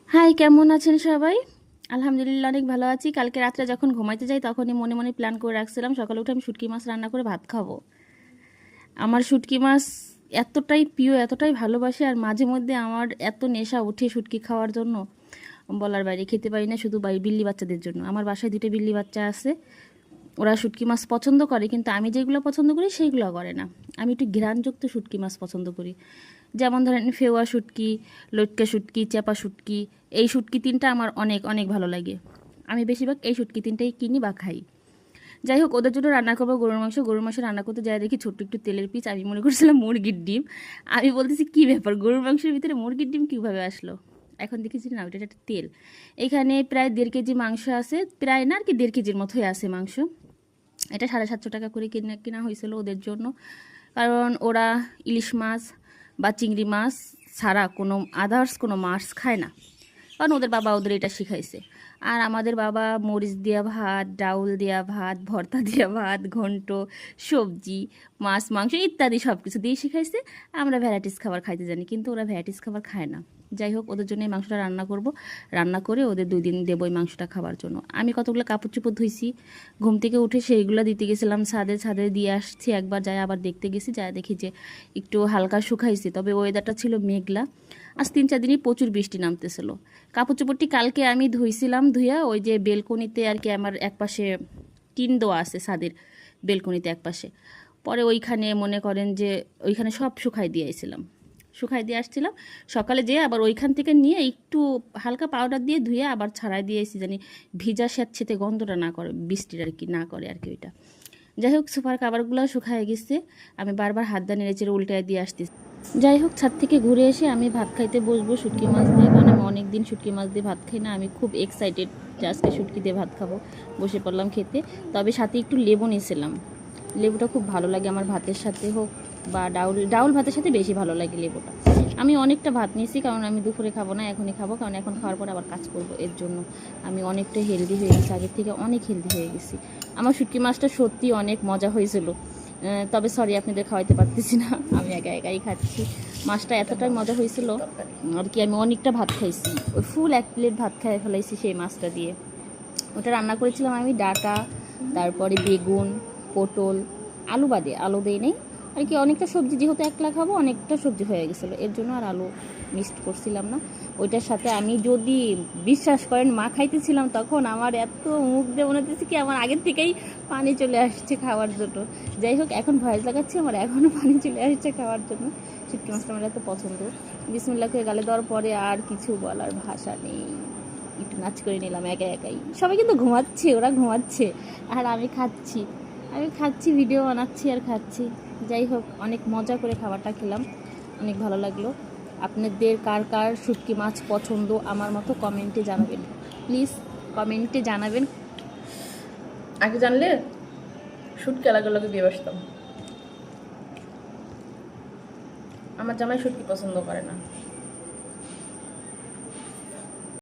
High, কেমন আছেন সবাই? আলহামদুলিল্লাহ অনেক ভালো আছি। কালকে রাত্রে যখন ঘুমাইতে যাই তখনই মনে মনে প্ল্যান করে রাখছিলাম সকালে উঠে আমি শুটকি মাছ রান্না করে ভাত খাবো। আমার শুটকি মাছ এতটাই প্রিয়, এতটাই ভালোবাসি, আর মাঝে মধ্যে আমার এত নেশা উঠে শুটকি খাওয়ার জন্য বলার বাইরে। খেতে পারি না শুধু বিল্লি বাচ্চাদের জন্য। আমার বাসায় দুটো বিল্লি বাচ্চা আছে, ওরা শুটকি মাছ পছন্দ করে, কিন্তু আমি যেগুলো পছন্দ করি সেইগুলো করে না। আমি একটু ঘ্রাণযুক্ত শুটকি মাছ পছন্দ করি, যেমন ধরেন ফেওয়া শুটকি, লটকা শুটকি, চেপা শুটকি। এই শুটকি তিনটা আমার অনেক অনেক ভালো লাগে। আমি বেশিরভাগ এই শুটকি তিনটাই কিনি বা খাই। যাই হোক, ওদের জন্য রান্না করবো গরুর মাংস। গরুর মাংস রান্না করতে যাই দেখি ছোট্ট একটু তেলের পিস। আমি মনে করছিলাম মুরগির ডিম। আমি বলতেছি কী ব্যাপার, গরুর মাংসের ভিতরে মুরগির ডিম কীভাবে আসলো? এখন দেখেছি না, ওইটা একটা তেল। এখানে প্রায় 1.5 কেজি মাংস আছে, প্রায় না আর কি 1.5 কেজির মতোই আছে মাংস। এটা 750 টাকা করে কেনা হয়েছিল ওদের জন্য, কারণ ওরা ইলিশ মাছ বা চিংড়ি মাছ ছাড়া কোনো আদার্স কোনো মাছ খায় না, কারণ ওদের বাবা ওদের এটা শিখাইছে। আর আমাদের বাবা মরিচ দেওয়া ভাত, ডাউল দেওয়া ভাত, ভর্তা দেওয়া ভাত, ঘন্ট, সবজি, মাছ, মাংস ইত্যাদি সব কিছু দিয়ে শিখাইছে। আমরা ভ্যারাইটিস খাবার খাইতে জানি, কিন্তু ওরা ভ্যারাইটিস খাবার খায় না। যাই হোক, ওদের জন্য এই মাংসটা রান্না করব। রান্না করে ওদের 2 দিন দেবো এই মাংসটা খাবার জন্য। আমি কতগুলো কাপড় চোপড় ধুইছি, ঘুম থেকে উঠে সেইগুলো দিতে গেছিলাম ছাদে। ছাদে দিয়ে আসছি একবার, যাই আবার দেখতে গেছি, যাই দেখি যে একটু হালকা শুকাইছে, তবে ওয়েদারটা ছিল মেঘলা। আজ 3-4 দিনই প্রচুর বৃষ্টি নামতেছিল। কাপড় চোপড়টি কালকে আমি ধুইছিলাম, ধুইয়া ওই যে বেলকনিতে আর কি, আমার একপাশে টিন দেওয়া আছে ছাদের বেলকনিতে একপাশে, পরে ওইখানে মনে করেন যে ওইখানে সব শুকাই দিয়ে আসছিলাম। সকালে যেয়ে আবার ওইখান থেকে নিয়ে একটু হালকা পাউডার দিয়ে ধুয়ে আবার ছাড়াই দিয়েছি, জানি ভিজা স্যাঁতসেঁতে গন্ধটা না করে, বৃষ্টির আর কি না করে আর কি ওইটা। যাই হোক, সুপার কাভারগুলো শুকায় গেছে। আমি বারবার হাত দিয়ে নেড়েচেড়ে উল্টায় দিয়ে আসতেছি। যাই হোক, ছাদ থেকে ঘুরে এসে আমি ভাত খাইতে বসবো শুটকি মাছ দিয়ে, কারণ আমি অনেক দিন শুটকি মাছ দিয়ে ভাত খাই না। আমি খুব এক্সাইটেড যে আজকে শুটকি দিয়ে ভাত খাবো। বসে পড়লাম খেতে, তবে সাথে একটু লেবু নিয়েছিলাম। লেবুটা খুব ভালো লাগে আমার ভাতের সাথে হোক বা ডাউল ভাতের সাথে বেশি ভালো লাগে লেবুটা। আমি অনেকটা ভাত নিয়েছি, কারণ আমি দুপুরে খাবো না, এখনই খাবো, কারণ এখন খাওয়ার পর আবার কাজ করব। এর জন্য আমি অনেকটা হেলদি হয়ে গেছি, আগের থেকে অনেক হেলদি হয়ে গেছি। আমার শুটকি মাছটা সত্যি অনেক মজা হয়েছিল, তবে সরি আপনাদের খাওয়াইতে পারতেছি না, আমি একাই খাচ্ছি। মাছটা এতটাই মজা হয়েছিল আর কি, আমি অনেকটা ভাত খাইছি, ওই ফুল 1 প্লেট ভাত খাই ফেলাইছি সেই মাছটা দিয়ে। ওটা রান্না করেছিলাম আমি ডাটা, তারপরে বেগুন, পটল, আলু বাদে, আলু দেই নেই আর কি। অনেকটা সবজি, যেহেতু একলা খাবো অনেকটা সবজি হয়ে গেছিলো, এর জন্য আর আলু মিক্সড করছিলাম না। ওইটার সাথে আমি যদি বিশ্বাস করেন মা খাইতেছিলাম, তখন আমার এত মুখ দিয়ে মনে হচ্ছে কি আমার আগের থেকেই পানি চলে আসছে খাওয়ার জন্য। যাই হোক, এখন ভয়েস লাগাচ্ছি, আমার এখনও পানি চলে আসছে খাওয়ার জন্য। শুটকি মাছটা আমার এত পছন্দ। বিসমিল্লাহ করে গালে দেওয়ার পরে আর কিছু বলার ভাষা নেই। একটু নাচ করে নিলাম একাই। সবাই কিন্তু ঘুমাচ্ছে, ওরা ঘুমাচ্ছে, আর আমি খাচ্ছি, ভিডিও বানাচ্ছি আর খাচ্ছি। যাই হোক, অনেক মজা করে খাবারটা খেলাম, অনেক ভালো লাগলো। আপনাদের কার কার শুটকি মাছ পছন্দ আমার মতো কমেন্টে জানাবেন, প্লিজ কমেন্টে জানাবেন। আগে জানলে শুটকি আলাদা দিয়ে বসতাম। আমার জামাই শুটকি পছন্দ করে না।